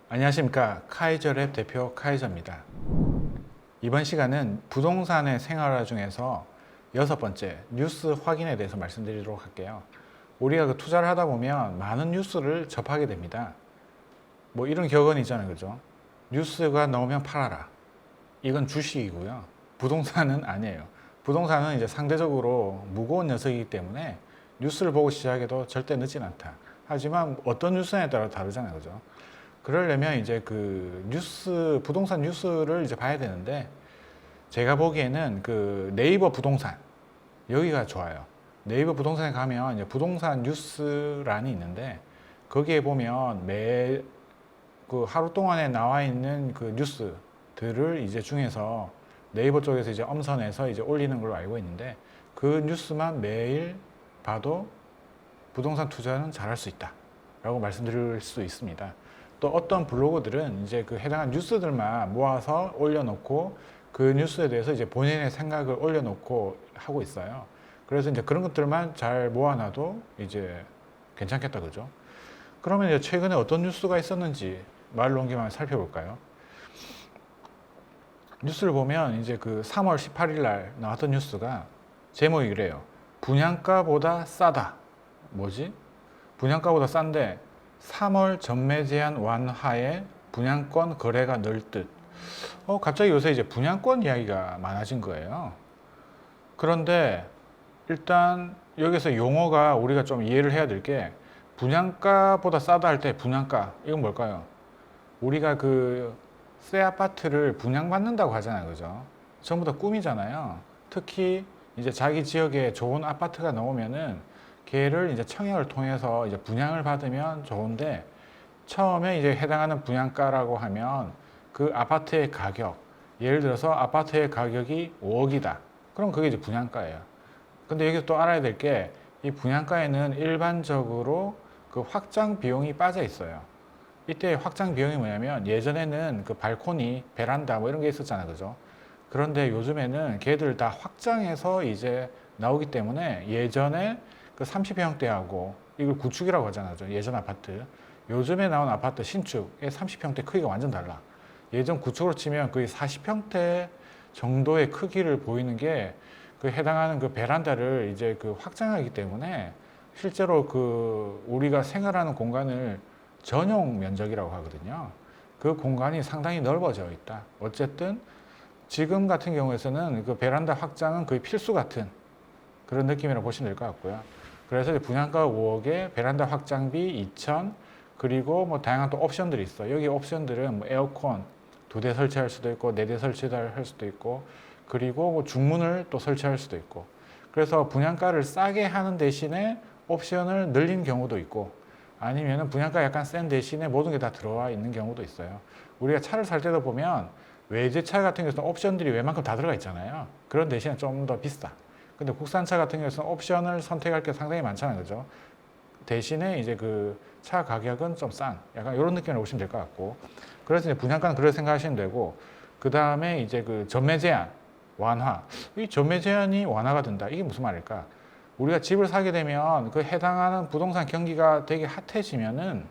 안녕하십니까. 카이저랩 대표 카이저입니다. 이번 시간은 부동산의 생활화 중에서 6번째 뉴스 확인에 대해서 말씀드리도록 할게요. 우리가 투자를 하다 보면 많은 뉴스를 접하게 됩니다. 뭐 이런 격언 있잖아요, 그죠? 뉴스가 나오면 팔아라. 이건 주식이고요. 부동산은 아니에요. 부동산은 이제 상대적으로 무거운 녀석이기 때문에 뉴스를 보고 시작해도 절대 늦진 않다. 하지만 어떤 뉴스에 따라 다르잖아요, 그죠? 그러려면 이제 부동산 뉴스를 이제 봐야 되는데, 제가 보기에는 네이버 부동산, 여기가 좋아요. 네이버 부동산에 가면 이제 부동산 뉴스란이 있는데, 거기에 보면 하루 동안에 나와 있는 뉴스들을 이제 중에서 네이버 쪽에서 이제 엄선해서 이제 올리는 걸로 알고 있는데, 그 뉴스만 매일 봐도 부동산 투자는 잘할 수 있다 라고 말씀드릴 수 있습니다. 또 어떤 블로거들은 이제 해당한 뉴스들만 모아서 올려놓고 그 뉴스에 대해서 이제 본인의 생각을 올려놓고 하고 있어요. 그래서 이제 그런 것들만 잘 모아놔도 이제 괜찮겠다, 그죠? 그러면 이제 최근에 어떤 뉴스가 있었는지 말로 온 김에 살펴볼까요? 뉴스를 보면 이제 3월 18일 날 나왔던 뉴스가 제목이 이래요. 분양가보다 싸다. 뭐지? 분양가보다 싼데 3월 전매 제한 완화에 분양권 거래가 늘 듯. 갑자기 요새 이제 분양권 이야기가 많아진 거예요. 그런데 일단 여기서 용어가 우리가 좀 이해를 해야 될 게, 분양가보다 싸다 할 때 분양가, 이건 뭘까요? 우리가 새 아파트를 분양받는다고 하잖아요, 그죠? 전부 다 꿈이잖아요. 특히 이제 자기 지역에 좋은 아파트가 나오면은 걔를 이제 청약을 통해서 이제 분양을 받으면 좋은데, 처음에 이제 해당하는 분양가라고 하면 그 아파트의 가격, 예를 들어서 아파트의 가격이 5억이다. 그럼 그게 이제 분양가예요. 근데 여기서 또 알아야 될 게, 이 분양가에는 일반적으로 확장 비용이 빠져 있어요. 이때 확장 비용이 뭐냐면, 예전에는 발코니, 베란다 뭐 이런 게 있었잖아요, 그죠? 그런데 요즘에는 걔들 다 확장해서 이제 나오기 때문에, 예전에 30평대하고 이걸 구축이라고 하잖아요, 예전 아파트. 요즘에 나온 아파트 신축의 30평대 크기가 완전 달라. 예전 구축으로 치면 거의 40평대 정도의 크기를 보이는 게 해당하는 베란다를 이제 확장하기 때문에, 실제로 우리가 생활하는 공간을 전용 면적이라고 하거든요. 그 공간이 상당히 넓어져 있다. 어쨌든 지금 같은 경우에서는 베란다 확장은 거의 필수 같은 그런 느낌이라고 보시면 될 것 같고요. 그래서 분양가 5억에 베란다 확장비 2천, 그리고 뭐 다양한 또 옵션들이 있어. 여기 옵션들은 뭐 에어컨 2대 설치할 수도 있고 4대 설치할 수도 있고, 그리고 뭐 중문을 또 설치할 수도 있고. 그래서 분양가를 싸게 하는 대신에 옵션을 늘린 경우도 있고, 아니면은 분양가 약간 센 대신에 모든 게 다 들어와 있는 경우도 있어요. 우리가 차를 살 때도 보면 외제차 같은 경우에는 옵션들이 웬만큼 다 들어가 있잖아요. 그런 대신에 좀 더 비싸. 근데 국산차 같은 경우에는 옵션을 선택할 게 상당히 많잖아요, 그죠? 대신에 이제 차 가격은 좀 싼, 약간 이런 느낌으로 보시면 될 것 같고. 그래서 이제 분양가는 그렇게 생각하시면 되고, 그 다음에 이제 전매 제한 완화. 이 전매 제한이 완화가 된다. 이게 무슨 말일까? 우리가 집을 사게 되면 해당하는 부동산 경기가 되게 핫해지면은,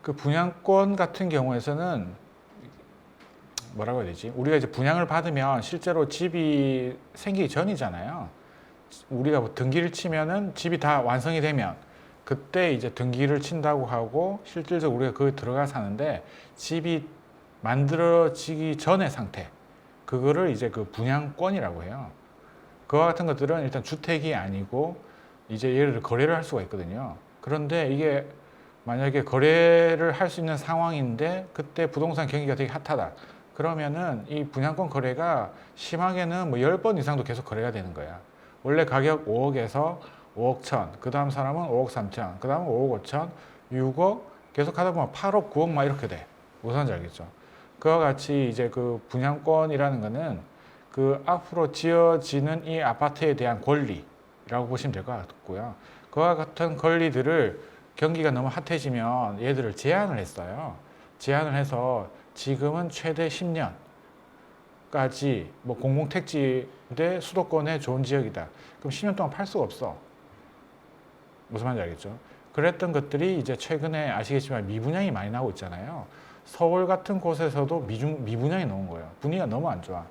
분양권 같은 경우에서는 뭐라고 해야 되지? 우리가 이제 분양을 받으면 실제로 집이 생기기 전이잖아요. 우리가 뭐 등기를 치면은 집이 다 완성이 되면 그때 이제 등기를 친다고 하고, 실질적으로 우리가 거기 들어가 사는데, 집이 만들어지기 전의 상태, 그거를 이제 분양권이라고 해요. 그와 같은 것들은 일단 주택이 아니고 이제 예를 들어 거래를 할 수가 있거든요. 그런데 이게 만약에 거래를 할 수 있는 상황인데 그때 부동산 경기가 되게 핫하다. 그러면은 이 분양권 거래가 심하게는 뭐 10번 이상도 계속 거래가 되는 거야. 원래 가격 5억에서 5억 천, 그 다음 사람은 5억 3천, 그 다음은 5억 5천, 6억, 계속 하다 보면 8억, 9억 막 이렇게 돼. 무슨 말인지 알겠죠? 그와 같이 이제 분양권이라는 거는 앞으로 지어지는 이 아파트에 대한 권리라고 보시면 될 것 같고요. 그와 같은 권리들을 경기가 너무 핫해지면 얘들을 제한을 했어요. 제한을 해서 지금은 최대 10년까지 뭐 공공택지인데 수도권에 좋은 지역이다. 그럼 10년 동안 팔 수가 없어. 무슨 말인지 알겠죠? 그랬던 것들이 이제 최근에 아시겠지만 미분양이 많이 나오고 있잖아요. 서울 같은 곳에서도 미분양이 나온 거예요. 분위기가 너무 안 좋아.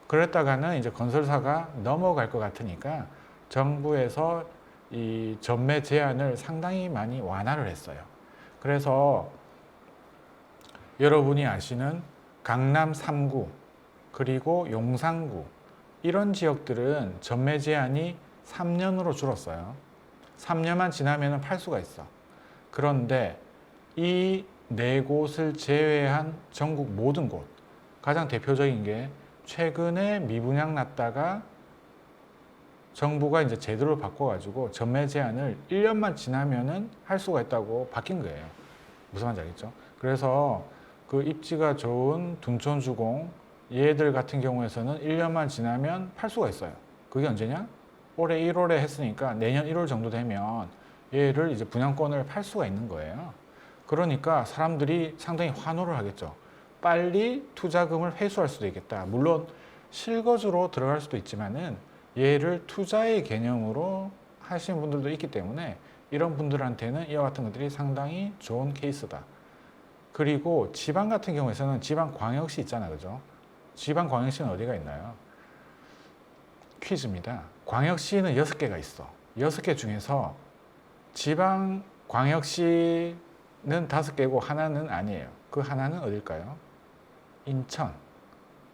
그랬다가는 이제 건설사가 넘어갈 것 같으니까 정부에서 이 전매 제한을 상당히 많이 완화를 했어요. 그래서 여러분이 아시는 강남 3구 그리고 용산구 이런 지역들은 전매 제한이 3년으로 줄었어요. 3년만 지나면 팔 수가 있어. 그런데 이 네 곳을 제외한 전국 모든 곳, 가장 대표적인 게 최근에 미분양 났다가 정부가 이제 제도를 바꿔가지고 전매 제한을 1년만 지나면은 할 수가 있다고 바뀐 거예요. 무슨 말인지 알겠죠? 그래서 그 입지가 좋은 둔촌주공 얘들 같은 경우에서는 1년만 지나면 팔 수가 있어요. 그게 언제냐? 올해 1월에 했으니까 내년 1월 정도 되면 얘를 이제 분양권을 팔 수가 있는 거예요. 그러니까 사람들이 상당히 환호를 하겠죠. 빨리 투자금을 회수할 수도 있겠다. 물론 실거주로 들어갈 수도 있지만은 얘를 투자의 개념으로 하시는 분들도 있기 때문에 이런 분들한테는 이와 같은 것들이 상당히 좋은 케이스다. 그리고 지방 같은 경우에서는 지방광역시 있잖아요. 그죠? 지방광역시는 어디가 있나요? 퀴즈입니다. 광역시는 6개가 있어. 6개 중에서 지방광역시는 5개고 하나는 아니에요. 그 하나는 어딜까요? 인천.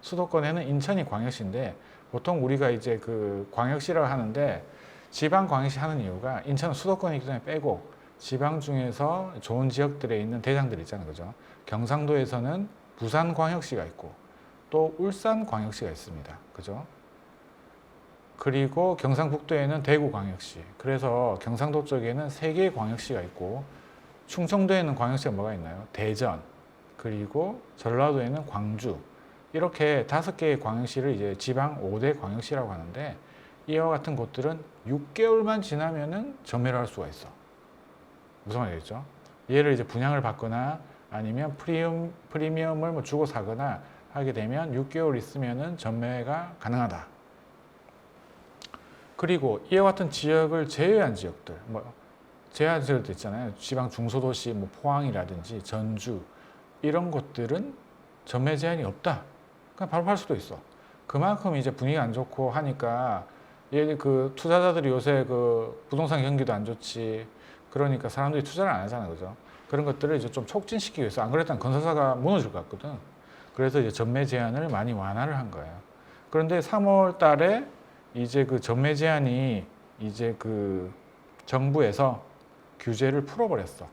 수도권에는 인천이 광역시인데 보통 우리가 이제 그 광역시라고 하는데 지방광역시 하는 이유가 인천은 수도권이기 때문에 빼고 지방 중에서 좋은 지역들에 있는 대장들 있잖아요. 그죠? 경상도에서는 부산광역시가 있고 또 울산광역시가 있습니다. 그죠? 그리고 경상북도에는 대구광역시. 그래서 경상도 쪽에는 3개의 광역시가 있고 충청도에는 광역시가 뭐가 있나요? 대전. 그리고 전라도에는 광주. 이렇게 5개의 광역시를 이제 지방 5대 광역시라고 하는데 이와 같은 곳들은 6개월만 지나면은 전매를 할 수가 있어. 무슨 말이겠죠? 얘를 이제 분양을 받거나 아니면 프리미엄을 뭐 주고 사거나 하게 되면 6개월 있으면은 전매가 가능하다. 그리고 이와 같은 지역을 제외한 지역들, 뭐 제외한 지역도 있잖아요. 지방 중소도시, 뭐 포항이라든지 전주 이런 곳들은 전매 제한이 없다. 그냥 바로 팔 수도 있어. 그만큼 이제 분위기가 안 좋고 하니까 얘 그 투자자들이 요새 그 부동산 경기도 안 좋지. 그러니까 사람들이 투자를 안 하잖아, 그죠? 그런 것들을 이제 좀 촉진시키기 위해서 안 그랬다면 건설사가 무너질 것 같거든. 그래서 이제 전매 제한을 많이 완화를 한 거예요. 그런데 3월 달에 이제 그 전매 제한이 이제 그 정부에서 규제를 풀어버렸어.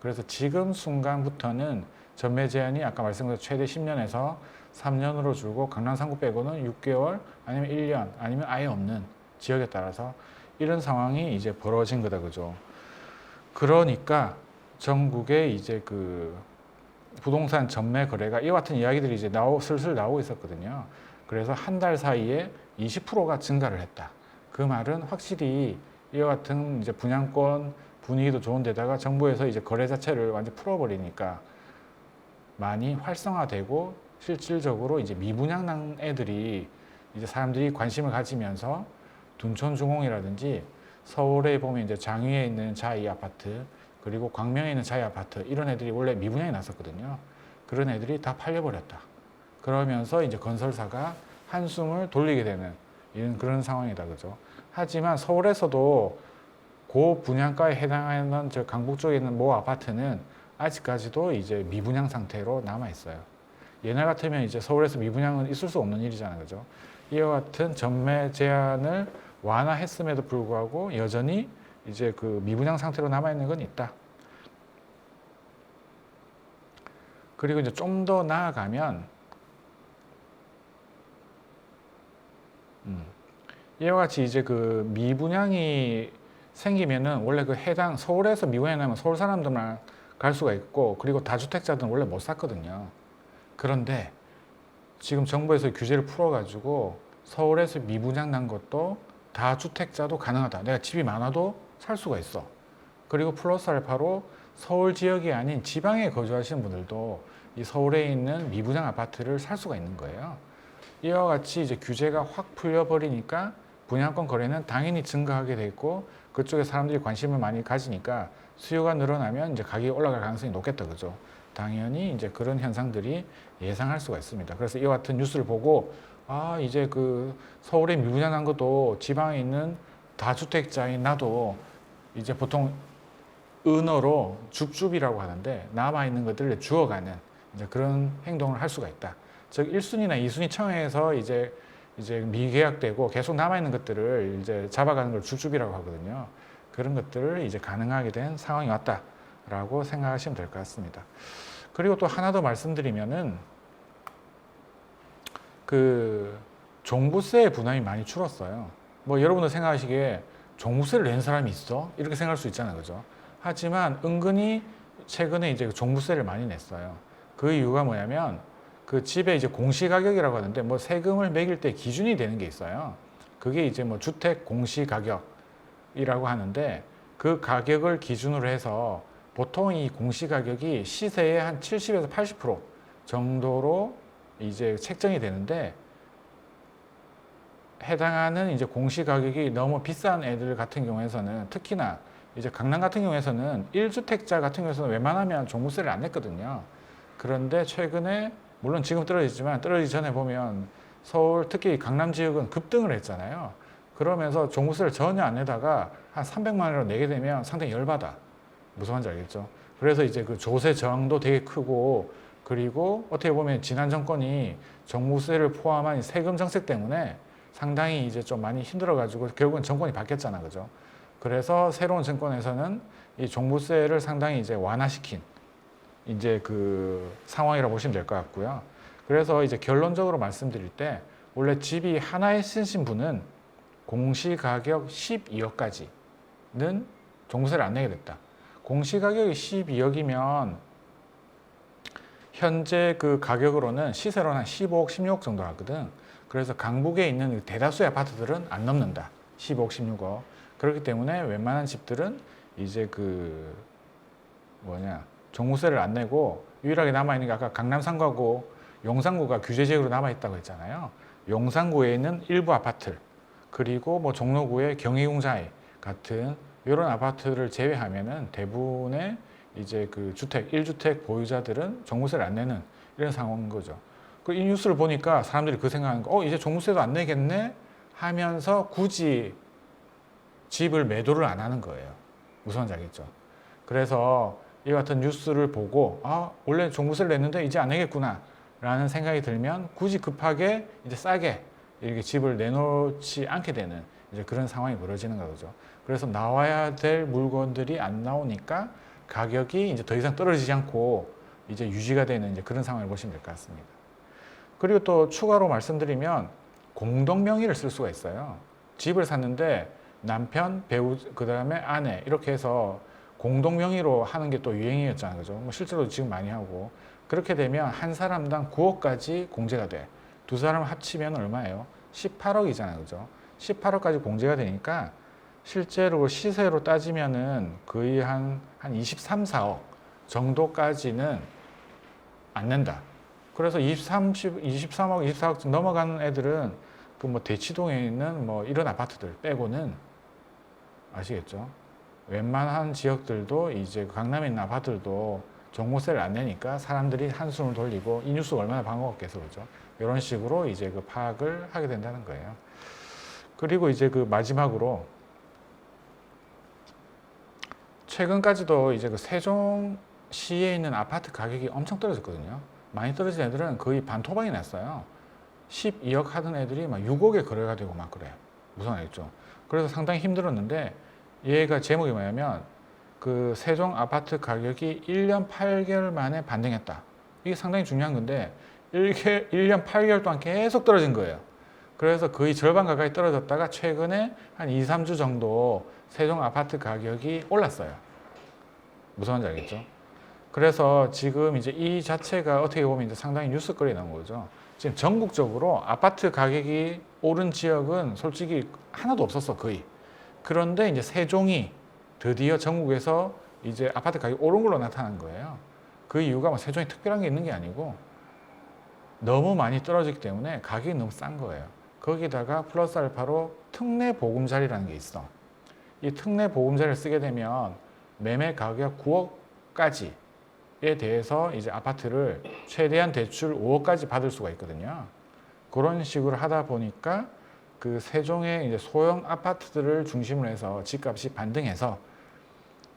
그래서 지금 순간부터는 전매 제한이 아까 말씀드린 최대 10년에서 3년으로 줄고 강남 3구 빼고는 6개월 아니면 1년 아니면 아예 없는 지역에 따라서 이런 상황이 이제 벌어진 거다, 그죠? 그러니까 전국에 이제 그 부동산 전매 거래가 이와 같은 이야기들이 이제 슬슬 나오고 있었거든요. 그래서 한 달 사이에 20%가 증가를 했다. 그 말은 확실히 이와 같은 이제 분양권 분위기도 좋은 데다가 정부에서 이제 거래 자체를 완전 풀어버리니까 많이 활성화되고 실질적으로 이제 미분양 난 애들이 이제 사람들이 관심을 가지면서 둔촌주공이라든지 서울에 보면 이제 장위에 있는 자이 아파트 그리고 광명에 있는 자이 아파트 이런 애들이 원래 미분양이 났었거든요. 그런 애들이 다 팔려버렸다. 그러면서 이제 건설사가 한숨을 돌리게 되는 이런 그런 상황이다, 그죠? 하지만 서울에서도 고 분양가에 해당하는 저 강북 쪽에 있는 모 아파트는 아직까지도 이제 미분양 상태로 남아 있어요. 옛날 같으면 이제 서울에서 미분양은 있을 수 없는 일이잖아요, 그죠? 이와 같은 전매 제한을 완화했음에도 불구하고 여전히 이제 그 미분양 상태로 남아 있는 건 있다. 그리고 이제 좀 더 나아가면 이와 같이 이제 그 미분양이 생기면은 원래 그 해당 서울에서 미분양이 나면 서울 사람들만 갈 수가 있고 그리고 다주택자들은 원래 못 샀거든요. 그런데 지금 정부에서 규제를 풀어가지고 서울에서 미분양 난 것도 다주택자도 가능하다. 내가 집이 많아도 살 수가 있어. 그리고 플러스 알파로 서울 지역이 아닌 지방에 거주하시는 분들도 이 서울에 있는 미분양 아파트를 살 수가 있는 거예요. 이와 같이 이제 규제가 확 풀려버리니까 분양권 거래는 당연히 증가하게 돼 있고 그쪽에 사람들이 관심을 많이 가지니까 수요가 늘어나면 이제 가격이 올라갈 가능성이 높겠다, 그죠? 당연히 이제 그런 현상들이 예상할 수가 있습니다. 그래서 이와 같은 뉴스를 보고 아 이제 그 서울에 미분양한 것도 지방에 있는 다주택자인 나도 이제 보통 은어로 줍줍이라고 하는데 남아있는 것들을 주워가는 이제 그런 행동을 할 수가 있다. 즉 1순위나 2순위 청약에서 이제 미계약되고 계속 남아있는 것들을 이제 잡아가는 걸 줍줍이라고 하거든요. 그런 것들을 이제 가능하게 된 상황이 왔다라고 생각하시면 될 것 같습니다. 그리고 또 하나 더 말씀드리면은 그 종부세 부담이 많이 줄었어요. 뭐 여러분들 생각하시기에 종부세를 낸 사람이 있어? 이렇게 생각할 수 있잖아요, 그죠? 하지만 은근히 최근에 이제 종부세를 많이 냈어요. 그 이유가 뭐냐면 그 집의 이제 공시가격이라고 하는데 뭐 세금을 매길 때 기준이 되는 게 있어요. 그게 이제 뭐 주택 공시가격이라고 하는데 그 가격을 기준으로 해서 보통 이 공시가격이 시세의 한 70에서 80% 정도로 이제 책정이 되는데 해당하는 이제 공시가격이 너무 비싼 애들 같은 경우에서는 특히나 이제 강남 같은 경우에서는 1주택자 같은 경우에서는 웬만하면 종부세를 안 냈거든요. 그런데 최근에 물론 지금 떨어지지만 떨어지기 전에 보면 서울 특히 강남 지역은 급등을 했잖아요. 그러면서 종부세를 전혀 안 내다가 한 300만 원으로 내게 되면 상당히 열받아. 무슨 말인지 알겠죠? 그래서 이제 그 조세 저항도 되게 크고 그리고 어떻게 보면 지난 정권이 종부세를 포함한 세금 정책 때문에 상당히 이제 좀 많이 힘들어가지고 결국은 정권이 바뀌었잖아, 그죠? 그래서 새로운 정권에서는 이 종부세를 상당히 이제 완화시킨 이제 그 상황이라고 보시면 될 것 같고요. 그래서 이제 결론적으로 말씀드릴 때 원래 집이 하나에 쓰신 분은 공시가격 12억까지는 종부세를 안 내게 됐다. 공시가격이 12억이면 현재 그 가격으로는 시세로는 한 15억, 16억 정도 하거든. 그래서 강북에 있는 대다수의 아파트들은 안 넘는다. 15억, 16억. 그렇기 때문에 웬만한 집들은 이제 그 종부세를 안 내고 유일하게 남아있는 게 아까 강남 상가구, 용산구가 규제 지역으로 남아있다고 했잖아요. 용산구에 있는 일부 아파트 그리고 뭐 종로구의 경희궁자이 같은 이런 아파트를 제외하면은 대부분의 이제 그 주택, 1주택 보유자들은 종부세를 안 내는 이런 상황인 거죠. 이 뉴스를 보니까 사람들이 그 생각하는 거, 이제 종부세도 안 내겠네 하면서 굳이 집을 매도를 안 하는 거예요. 무슨 말인지 알겠죠? 그래서 이 같은 뉴스를 보고 원래 종부세를 냈는데 이제 안 내겠구나 라는 생각이 들면 굳이 급하게 이제 싸게 이렇게 집을 내놓지 않게 되는 이제 그런 상황이 벌어지는 거죠. 그래서 나와야 될 물건들이 안 나오니까 가격이 이제 더 이상 떨어지지 않고 이제 유지가 되는 이제 그런 상황을 보시면 될 것 같습니다. 그리고 또 추가로 말씀드리면 공동 명의를 쓸 수가 있어요. 집을 샀는데 남편, 배우, 그 다음에 아내 이렇게 해서 공동 명의로 하는 게 또 유행이었잖아요, 그죠? 뭐 실제로 지금 많이 하고 그렇게 되면 한 사람당 9억까지 공제가 돼. 두 사람 합치면 얼마예요? 18억이잖아요, 그죠? 18억까지 공제가 되니까 실제로 시세로 따지면은 거의 한 23, 4억 정도까지는 안 낸다. 그래서 23억, 24억 넘어가는 애들은 그 뭐 대치동에 있는 뭐 이런 아파트들 빼고는 아시겠죠? 웬만한 지역들도 이제 강남에 있는 아파트들도 종부세를 안 내니까 사람들이 한숨을 돌리고 이 뉴스가 얼마나 반가웠겠어, 그죠? 이런 식으로 이제 그 파악을 하게 된다는 거예요. 그리고 이제 그 마지막으로 최근까지도 이제 그 세종시에 있는 아파트 가격이 엄청 떨어졌거든요. 많이 떨어진 애들은 거의 반토막이 났어요. 12억 하던 애들이 막 6억에 거래가 되고 막 그래. 무슨 말이죠? 그래서 상당히 힘들었는데 얘가 제목이 뭐냐면 그 세종 아파트 가격이 1년 8개월 만에 반등했다. 이게 상당히 중요한 건데 1년 8개월 동안 계속 떨어진 거예요. 그래서 거의 절반 가까이 떨어졌다가 최근에 한 2, 3주 정도 세종 아파트 가격이 올랐어요. 무슨 말인지 알겠죠? 그래서 지금 이제 이 자체가 어떻게 보면 이제 상당히 뉴스거리에 나온 거죠. 지금 전국적으로 아파트 가격이 오른 지역은 솔직히 하나도 없었어, 거의. 그런데 이제 세종이 드디어 전국에서 이제 아파트 가격이 오른 걸로 나타난 거예요. 그 이유가 뭐 세종이 특별한 게 있는 게 아니고 너무 많이 떨어지기 때문에 가격이 너무 싼 거예요. 거기다가 플러스 알파로 특례 보금자리라는 게 있어. 이 특례 보금자리를 쓰게 되면 매매 가격 9억까지에 대해서 이제 아파트를 최대한 대출 5억까지 받을 수가 있거든요. 그런 식으로 하다 보니까 그 세종의 이제 소형 아파트들을 중심으로 해서 집값이 반등해서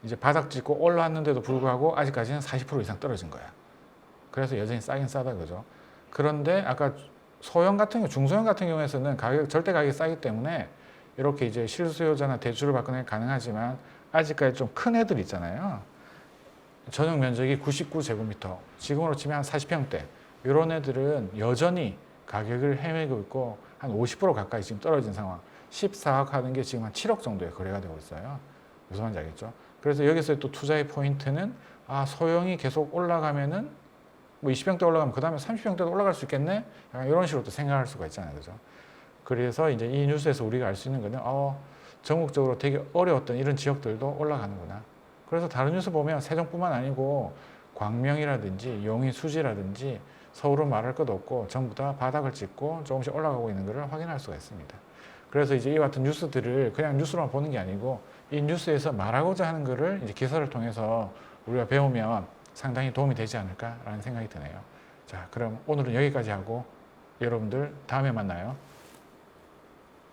이제 바닥 찍고 올라왔는데도 불구하고 아직까지는 40% 이상 떨어진 거야. 그래서 여전히 싸긴 싸다 그죠. 그런데 아까 소형 같은 경우, 중소형 같은 경우에서는 절대 가격이 싸기 때문에 이렇게 이제 실수요자나 대출을 받거나 가능하지만 아직까지 좀 큰 애들 있잖아요. 전용 면적이 99제곱미터, 지금으로 치면 한 40평대. 이런 애들은 여전히 가격을 헤매고 있고 한 50% 가까이 지금 떨어진 상황. 14억 하는 게 지금 한 7억 정도에 거래가 되고 있어요. 무슨 말인지 알겠죠? 그래서 여기서 또 투자의 포인트는 소형이 계속 올라가면은 뭐 20평대 올라가면 그 다음에 30평대도 올라갈 수 있겠네? 약간 이런 식으로 또 생각할 수가 있잖아요. 그죠? 그래서 이제 이 뉴스에서 우리가 알 수 있는 거는 전국적으로 되게 어려웠던 이런 지역들도 올라가는구나. 그래서 다른 뉴스 보면 세종뿐만 아니고 광명이라든지 용인 수지라든지 서울은 말할 것도 없고 전부 다 바닥을 찍고 조금씩 올라가고 있는 것을 확인할 수가 있습니다. 그래서 이제 이 같은 뉴스들을 그냥 뉴스로만 보는 게 아니고 이 뉴스에서 말하고자 하는 것을 이제 기사를 통해서 우리가 배우면 상당히 도움이 되지 않을까라는 생각이 드네요. 자, 그럼 오늘은 여기까지 하고 여러분들 다음에 만나요.